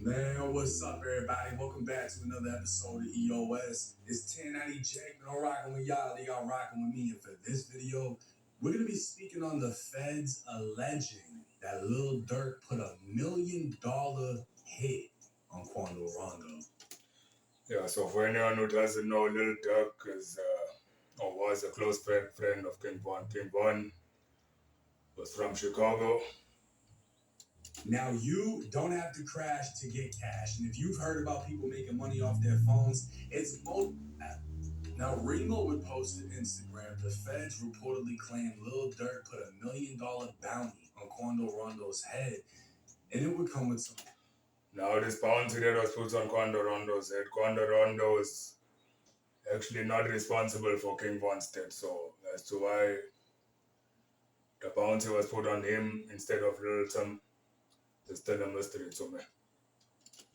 Man, what's up, everybody? Welcome back to another episode of EOS. It's 1090 Jake, and I'm rocking with y'all rocking with me. And for this video, we're going to be speaking on the feds alleging that Lil Durk put $1 million hit on Quando Rondo. Yeah, so for anyone who doesn't know, Lil Durk is or was a close friend of King Von. King Von was from Chicago. Now, you don't have to crash to get cash. And if you've heard about people making money off their phones, it's most. Now, Remo would post to Instagram, the feds reportedly claimed Lil Durk put $1 million bounty on Quando Rondo's head, and it would come with some. Now this bounty that was put on Quando Rondo's head, Quando Rondo is actually not responsible for King Von's death. So as to why the bounty was put on him instead of Lil Tim is still a mystery to me.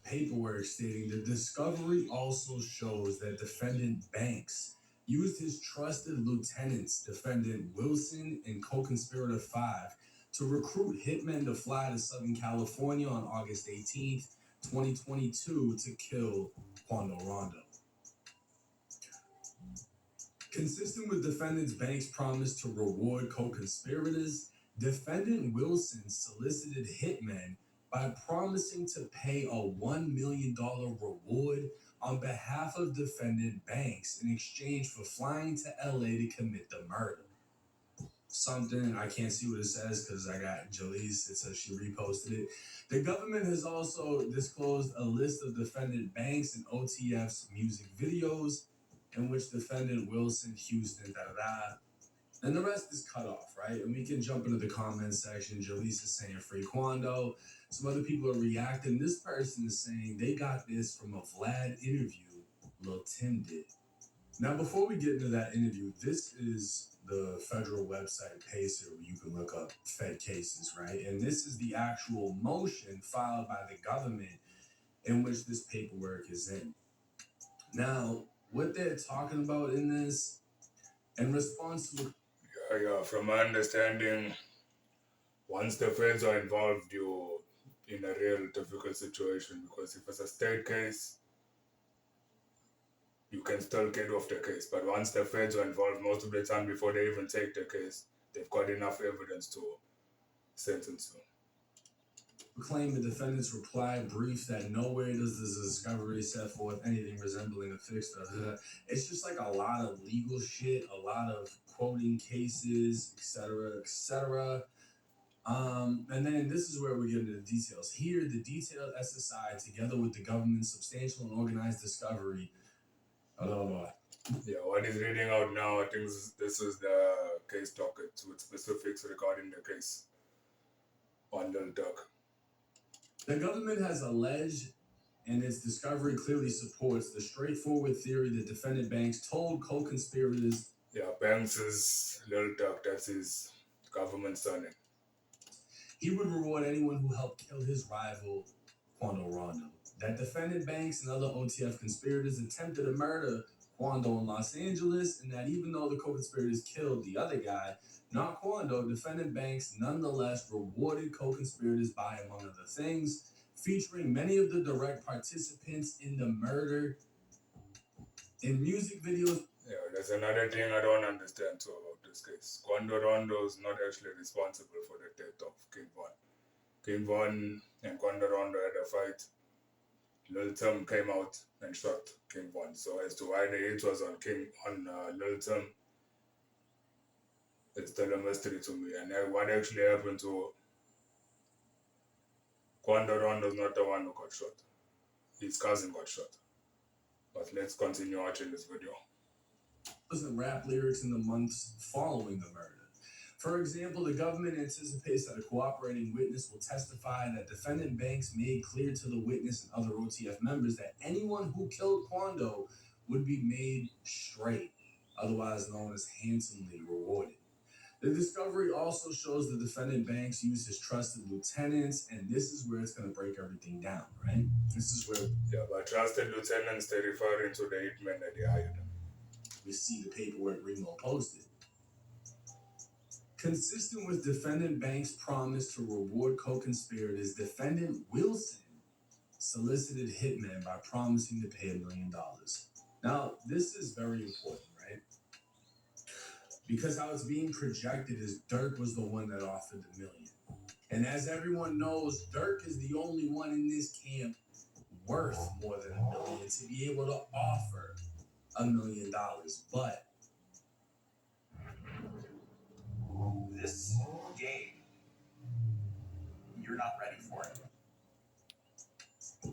Paperwork stating the discovery also shows that defendant Banks used his trusted lieutenants, defendant Wilson and co-conspirator 5, to recruit hitmen to fly to Southern California on August 18th, 2022 to kill Quando Rondo. Consistent with defendant Banks' promise to reward co-conspirators, defendant Wilson solicited hitmen by promising to pay a $1 million reward on behalf of defendant Banks in exchange for flying to LA to commit the murder. Something I can't see what it says because I got Jaleese. It says she reposted it. The government has also disclosed a list of defendant Banks and OTF's music videos in which defendant Wilson, Houston, and the rest is cut off, right? And we can jump into the comments section. Jaleese is saying free Quando. Some other people are reacting. This person is saying they got this from a Vlad interview Lil Tim did. Now, before we get into that interview, this is the federal website Pacer where you can look up Fed cases, right? And this is the actual motion filed by the government in which this paperwork is in. Now, what they're talking about in this, in response to From my understanding, once the feds are involved, you're in a real difficult situation because if it's a state case, you can still get off the case. But once the feds are involved, most of the time before they even take the case, they've got enough evidence to sentence you. Claim the defendant's reply brief that nowhere does this discovery set forth anything resembling a fixed. It's just like a lot of legal shit, a lot of quoting cases, etc., etc. And then this is where we get into the details. Here, the detailed SSI, together with the government's substantial and organized discovery. Yeah, what is reading out now, I think this is the case docket with specifics regarding the case on Lil Durk. The government has alleged, and its discovery clearly supports the straightforward theory that defendant Banks told co-conspirators. Yeah, Banks is Lil Durk, that's his government surname. He would reward anyone who helped kill his rival, Quando Rondo. That defendant Banks and other OTF conspirators attempted a murder Quando in Los Angeles, and that even though the co-conspirators killed the other guy, not Quando, defendant Banks nonetheless rewarded co-conspirators by, among other things, featuring many of the direct participants in the murder in music videos. Yeah, there's another thing I don't understand too about this case. Quando Rondo is not actually responsible for the death of King Von. King Von and Quando Rondo had a fight. Lil Tim came out and shot King Von. So as to why the hit was on Lil Tim, it's still a mystery to me. And what actually happened to Quando Rondo is not the one who got shot. His cousin got shot. But let's continue watching this video. And rap lyrics in the months following the murder. For example, the government anticipates that a cooperating witness will testify that defendant Banks made clear to the witness and other OTF members that anyone who killed Quando would be made straight, otherwise known as handsomely rewarded. The discovery also shows the defendant Banks used his trusted lieutenants, and this is where it's going to break everything down, right? This is where... Yeah, but trusted lieutenants, they're referring to the hitmen that they hired. We see the paperwork Remo posted. Consistent with defendant Banks' promise to reward co-conspirators, defendant Wilson solicited hitmen by promising to pay $1 million. Now, this is very important, right? Because how it's being projected is Durk was the one that offered the million. And as everyone knows, Durk is the only one in this camp worth more than $1 million to be able to offer $1 million. But this game, you're not ready for it.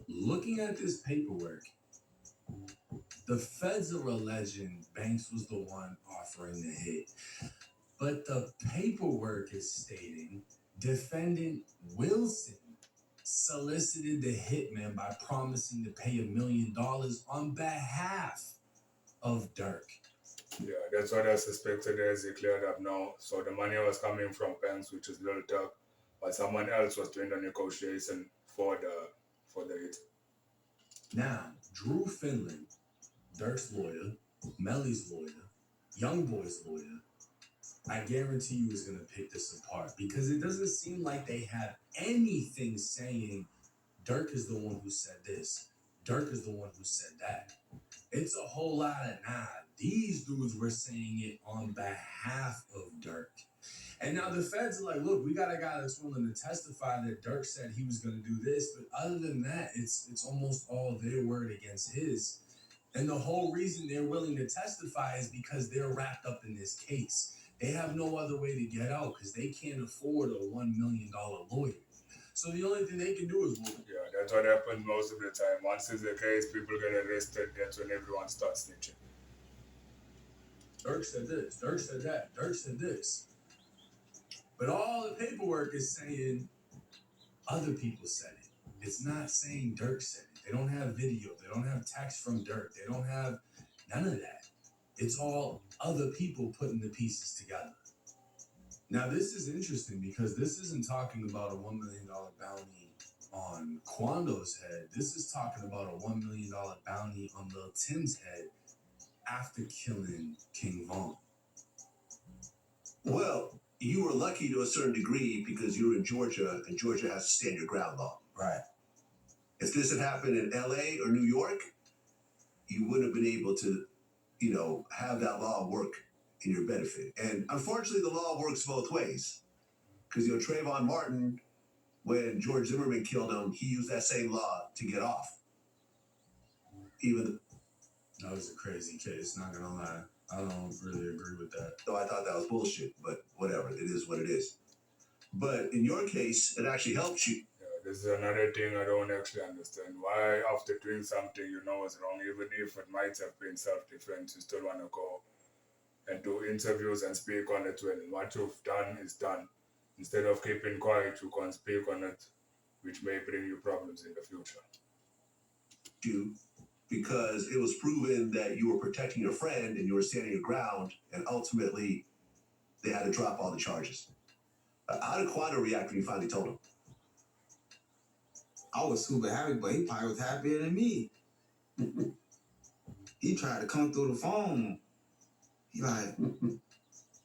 Looking at this paperwork, the feds are alleging Banks was the one offering the hit. But the paperwork is stating defendant Wilson solicited the hitman by promising to pay $1 million on behalf of Durk. Yeah, that's what I suspected as it cleared up now. So the money was coming from Banks, which is Lil Durk, but someone else was doing the negotiation for the hit. Now, Drew Finland, Durk's lawyer, Melly's lawyer, Young Boy's lawyer, I guarantee you is going to pick this apart because it doesn't seem like they have anything saying Durk is the one who said this, Durk is the one who said that. It's a whole lot of nah. These dudes were saying it on behalf of Durk. And now the feds are like, look, we got a guy that's willing to testify that Durk said he was going to do this. But other than that, it's almost all their word against his. And the whole reason they're willing to testify is because they're wrapped up in this case. They have no other way to get out because they can't afford a $1 million lawyer. So the only thing they can do is move. Yeah, that's what happens most of the time. Once it's the case, people get arrested. That's when everyone starts snitching. Durk said this, Durk said that, Durk said this. But all the paperwork is saying other people said it. It's not saying Durk said it. They don't have video. They don't have text from Durk. They don't have none of that. It's all other people putting the pieces together. Now, this is interesting because this isn't talking about a $1 million bounty on Quando's head. This is talking about a $1 million bounty on Lil Tim's head after killing King Von. Well, you were lucky to a certain degree because you were in Georgia, and Georgia has a stand your ground law. Right. If this had happened in LA or New York, you wouldn't have been able to, have that law work in your benefit. And unfortunately, the law works both ways. Because, Trayvon Martin, when George Zimmerman killed him, he used that same law to get off. That was a crazy case, not gonna lie. I don't really agree with that. Though I thought that was bullshit, but whatever, it is what it is. But in your case, it actually helps you. Yeah, this is another thing I don't actually understand. Why, after doing something you know is wrong, even if it might have been self-defense, you still want to go and do interviews and speak on it when what you've done is done. Instead of keeping quiet, you can speak on it, which may bring you problems in the future. Because it was proven that you were protecting your friend and you were standing your ground, and ultimately they had to drop all the charges. How did Quando react when you finally told him? I was super happy, but he probably was happier than me. He tried to come through the phone. He like,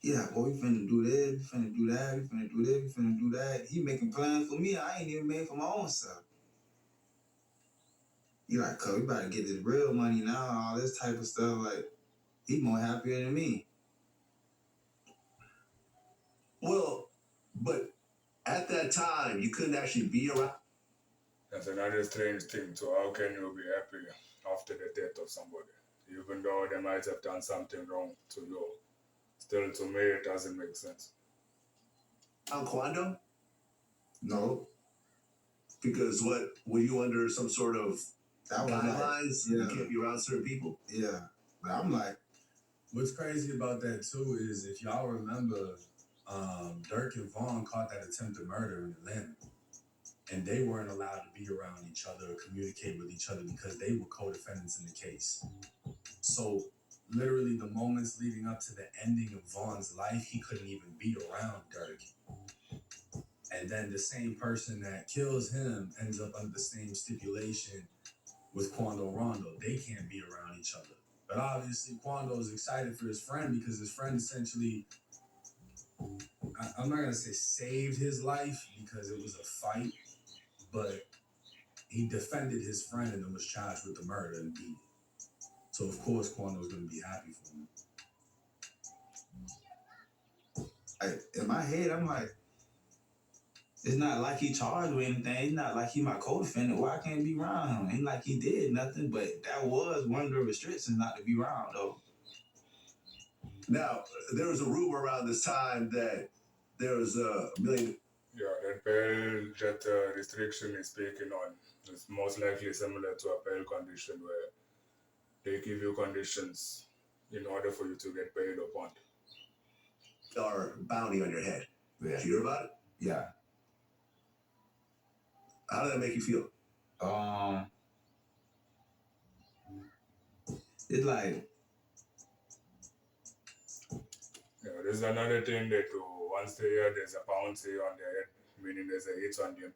yeah, boy, we finna do this, we finna do that, we finna do this, we finna do that. He making plans for me. I ain't even made for my own self. He like, cuz we about to get this real money now, all this type of stuff. Like, he more happier than me. Well, but at that time, you couldn't actually be around. That's another strange thing. So how can you be happy after the death of somebody? Even though they might have done something wrong to you. Still, to me, it doesn't make sense. Quando? No. Because were you under some sort of That was guidelines? Like, You can't be around certain people. Yeah. But I'm like, what's crazy about that too is if y'all remember, Durk and Vaughn caught that attempted murder in Atlanta. And they weren't allowed to be around each other or communicate with each other because they were co-defendants in the case. So literally the moments leading up to the ending of Vaughn's life, he couldn't even be around Durk. And then the same person that kills him ends up under the same stipulation with Quando Rondo. They can't be around each other. But obviously Quando is excited for his friend because his friend essentially, I'm not going to say saved his life because it was a fight, but he he defended his friend and then was charged with the murder and beat it. So of course Quando's gonna be happy for him. In my head, I'm like, it's not like he charged with anything. It's not like he my co-defendant. Why I can't be around him? Ain't like he did nothing, but that was one of the restrictions not to be around though. Now, there was a rumor around this time that there was a million. Yeah, that bail that restriction is speaking on is most likely similar to a bail condition where they give you conditions in order for you to get bail or bond. Or bounty on your head. Yeah. Did you hear about it? Yeah. How did that make you feel? It's like, Yeah, there's another thing they do. Once they hear there's a bounty on their head, meaning there's a hit on them,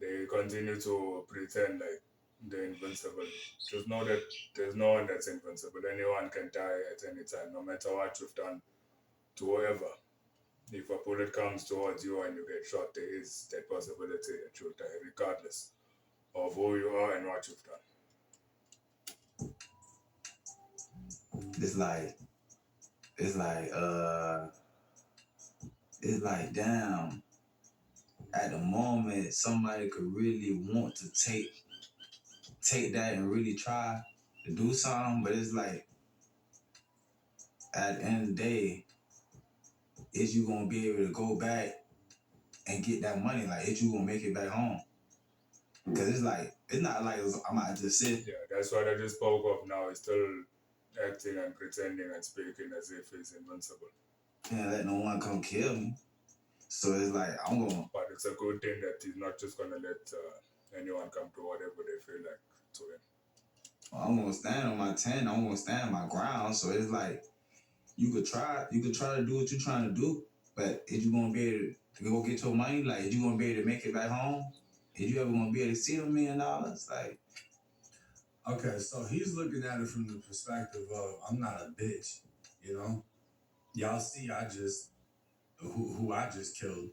they continue to pretend like they're invincible. Just know that there's no one that's invincible. Anyone can die at any time, no matter what you've done to whoever. If a bullet comes towards you and you get shot, there is that possibility that you'll die, regardless of who you are and what you've done. it's like, damn, at the moment, somebody could really want to take that and really try to do something, but it's like, at the end of the day, is you gonna be able to go back and get that money? Like, is you gonna make it back home? Because it's like, it's not like I'm out to sit. Yeah, that's what I just spoke of now. He's still acting and pretending and speaking as if he's invincible. Can't let no one come kill me. So it's like, I'm gonna. But it's a good thing that he's not just gonna let anyone come to whatever they feel like to him. I'm gonna stand on my 10. I'm gonna stand my ground. So it's like, you could try to do what you're trying to do, but is you gonna be able to go get your money? Like, is you gonna be able to make it back home? Is you ever gonna be able to see $1 million? Like, Okay, so he's looking at it from the perspective of I'm not a bitch, you know. Y'all see, I just who I just killed.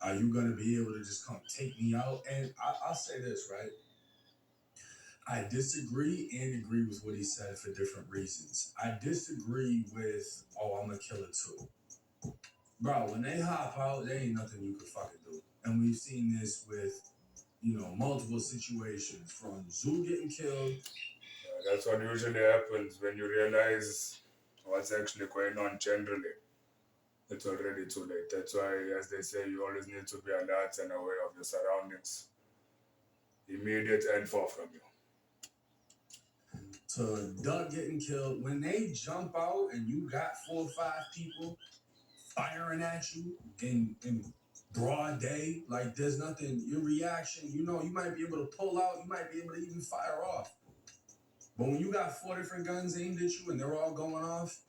Are you gonna be able to just come take me out? And I'll say this, right? I disagree and agree with what he said for different reasons. I disagree with, oh, I'm a killer too. Bro, when they hop out, there ain't nothing you can fucking do. And we've seen this with, multiple situations from Zoo getting killed. Yeah, that's what usually happens when you realize what's actually going on generally. It's already too late. That's why, as they say, you always need to be alert and aware of your surroundings. Immediate and far from you. To Doug getting killed, when they jump out and you got 4 or 5 people firing at you in broad day, like there's nothing, your reaction, you might be able to pull out, you might be able to even fire off. But when you got 4 different guns aimed at you and they're all going off,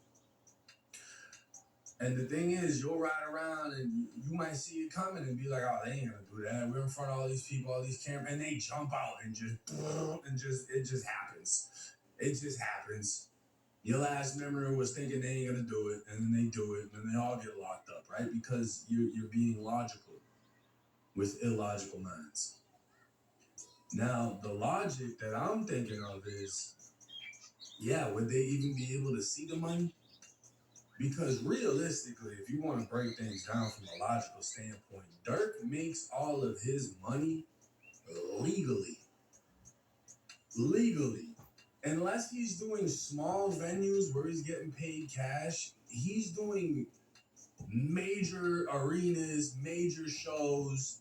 and the thing is, you'll ride around and you might see it coming and be like, oh, they ain't gonna do that. We're in front of all these people, all these cameras, and they jump out and it just happens. It just happens. Your last memory was thinking they ain't gonna do it, and then they do it, and then they all get locked up, right? Because you're being logical with illogical minds. Now, the logic that I'm thinking of is, yeah, would they even be able to see the money? Because realistically, if you want to break things down from a logical standpoint, Durk makes all of his money legally. Unless he's doing small venues where he's getting paid cash, he's doing major arenas, major shows.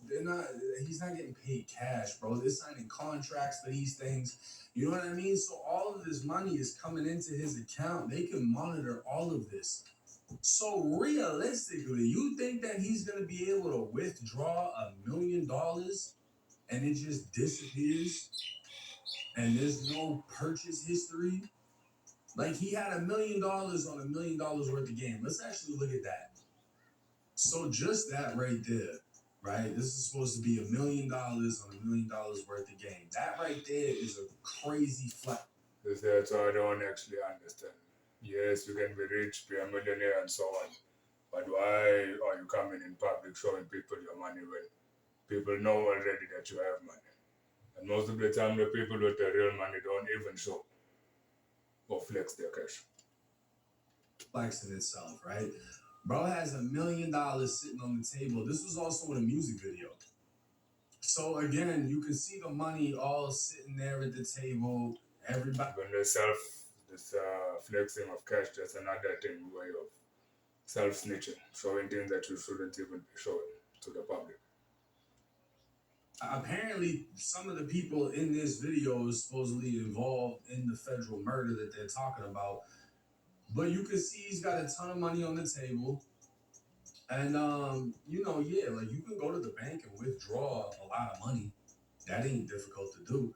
He's not getting paid cash, bro. They're signing contracts for these things. You know what I mean? So all of this money is coming into his account. They can monitor all of this. So realistically, you think that he's going to be able to withdraw $1 million and it just disappears? And there's no purchase history? Like, he had $1 million on $1 million worth of game. Let's actually look at that. So just that right there, right? This is supposed to be $1 million on $1 million worth of game. That right there is a crazy flat. That's what I don't actually understand. Yes, you can be rich, be a millionaire and so on. But why are you coming in public showing people your money when people know already that you have money? And most of the time, the people with the real money don't even show or flex their cash. Flexing itself, right? Bro has $1 million sitting on the table. This was also in a music video. So again, you can see the money all sitting there at the table. Everybody. When this flexing of cash, that's another thing, way of self-snitching, showing things that you shouldn't even be showing to the public. Apparently, some of the people in this video is supposedly involved in the federal murder that they're talking about. But you can see he's got a ton of money on the table. And, yeah, like you can go to the bank and withdraw a lot of money. That ain't difficult to do.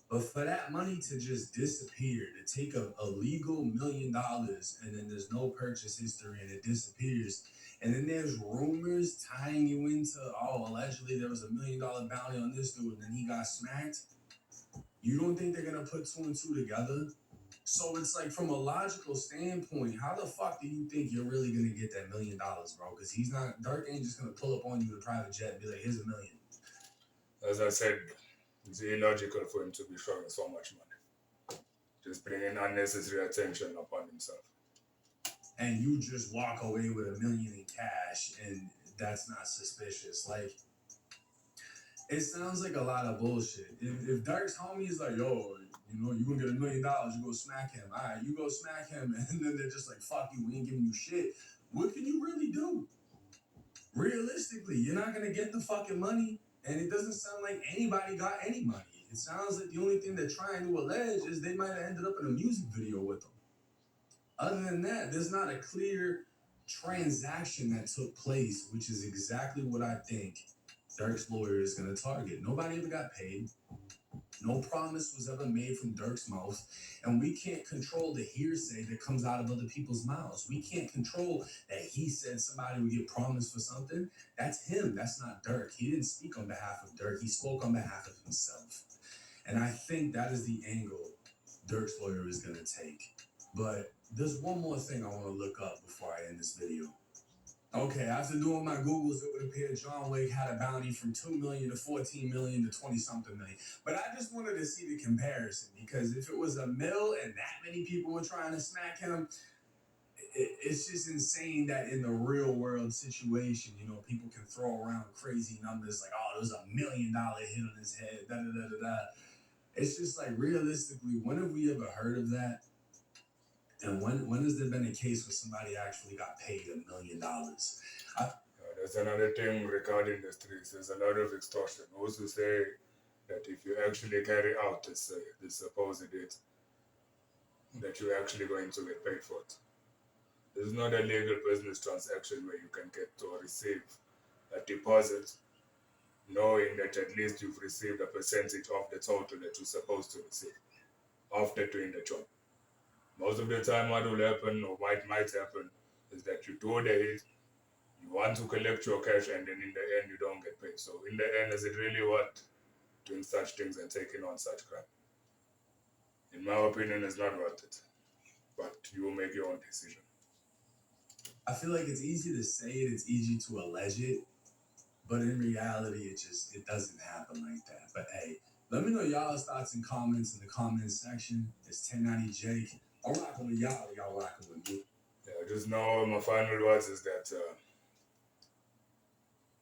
But for that money to just disappear, to take a legal $1 million and then there's no purchase history and it disappears, and then there's rumors tying you into, allegedly there was $1 million bounty on this dude and then he got smacked. You don't think they're gonna put two and two together? So it's like, from a logical standpoint, how the fuck do you think you're really gonna get that $1 million, bro? Because Durk ain't just gonna pull up on you in a private jet and be like, here's $1 million. As I said, it's illogical for him to be showing so much money. Just bringing unnecessary attention upon himself. And you just walk away with $1 million in cash, and that's not suspicious. Like, it sounds like a lot of bullshit. If Durk's homie is like, yo, you gonna get $1 million, you go smack him. All right, you go smack him, and then they're just like, fuck you, we ain't giving you shit. What can you really do? Realistically, you're not gonna get the fucking money, and it doesn't sound like anybody got any money. It sounds like the only thing they're trying to allege is they might have ended up in a music video with them. Other than that, there's not a clear transaction that took place, which is exactly what I think Durk's lawyer is going to target. Nobody ever got paid. No promise was ever made from Durk's mouth. And we can't control the hearsay that comes out of other people's mouths. We can't control that he said somebody would get promised for something. That's him. That's not Durk. He didn't speak on behalf of Durk. He spoke on behalf of himself. And I think that is the angle Durk's lawyer is going to take. But there's one more thing I want to look up before I end this video. Okay, after doing my Googles, it would appear John Wick had a bounty from $2 million to $14 million to 20-something million. But I just wanted to see the comparison, because if it was $1 million and that many people were trying to smack him, it's just insane that in the real world situation, people can throw around crazy numbers like, oh, there was $1 million hit on his head, da-da-da-da-da. It's just like, realistically, when have we ever heard of that? And when has there been a case where somebody actually got paid $1 million? There's another thing regarding the streets. There's a lot of extortion. Also say that if you actually carry out this supposed deed, that you're actually going to get paid for it. This is not a legal business transaction where you can get or receive a deposit knowing that at least you've received a percentage of the total that you're supposed to receive after doing the job. Most of the time what will happen, or what might happen, is that you do the hit, you want to collect your cash, and then in the end you don't get paid. So in the end, is it really worth doing such things and taking on such crime? In my opinion, it's not worth it. But you will make your own decision. I feel like it's easy to say it, it's easy to allege it, but in reality, it doesn't happen like that. But hey, let me know y'all's thoughts and comments in the comments section. It's 1090 Jake. I'm rocking with y'all rocking with me. Yeah, just know my final words is that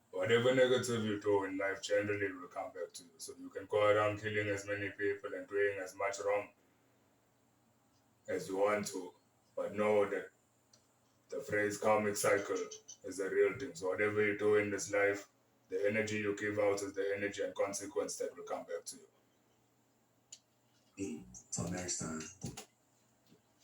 whatever negative you do in life generally will come back to you. So you can go around killing as many people and doing as much wrong as you want to, but know that the phrase karmic cycle is a real thing. So whatever you do in this life, the energy you give out is the energy and consequence that will come back to you. Till next time.